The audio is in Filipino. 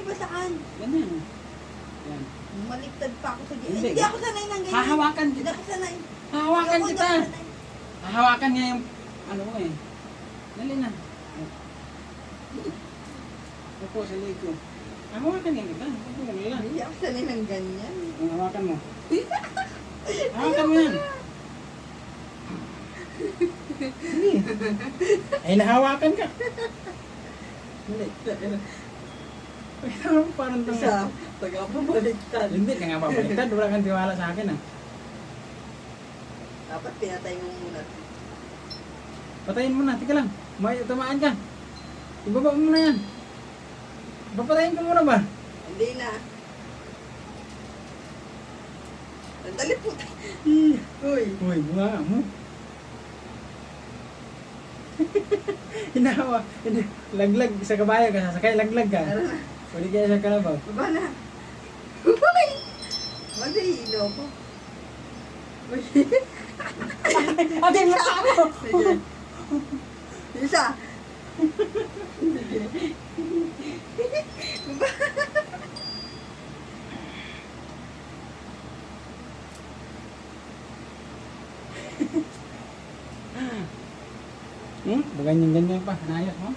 ba saan? Ganyan. Yan. Maliktad pa ako sa gilid. Hindi. Hindi ako sanay ng ganyan. Hahawakan Hindi kita. ako sanay. Hahawakan Hindi kita. ako sanay. Hahawakan niya yung ano mo eh. Dali na. Upo sa leg ko. Hahawakan niya kita. Upo mo lang. Hindi ako sanay ng ganyan. Hahawakan mo. Hahawakan mo yan. Hindi. Ay, nahawakan ka. Dali. Parang tanga. Isa, pag-apabaliktad. Hindi ka nga babaliktad. Wala kang tiwala sa akin ah. Dapat pinatay mo muna. Patayin mo na. Tika lang. May tamaan ka. Ibaba mo na yan. Papatayin ko muna ba? Hindi na. Sandali po. Uy. Uy, bunga mo. Hinawa. Laglag sa kabayo ka. Sasakay laglag ka. Tara na. Pwede kaya sa kalabaw. Baba na. Uy! Mag-hilo ko. Uy. Ate, mata mo! Sige. Isa. Baba. Ganyan-ganyan pa. Nayos mo?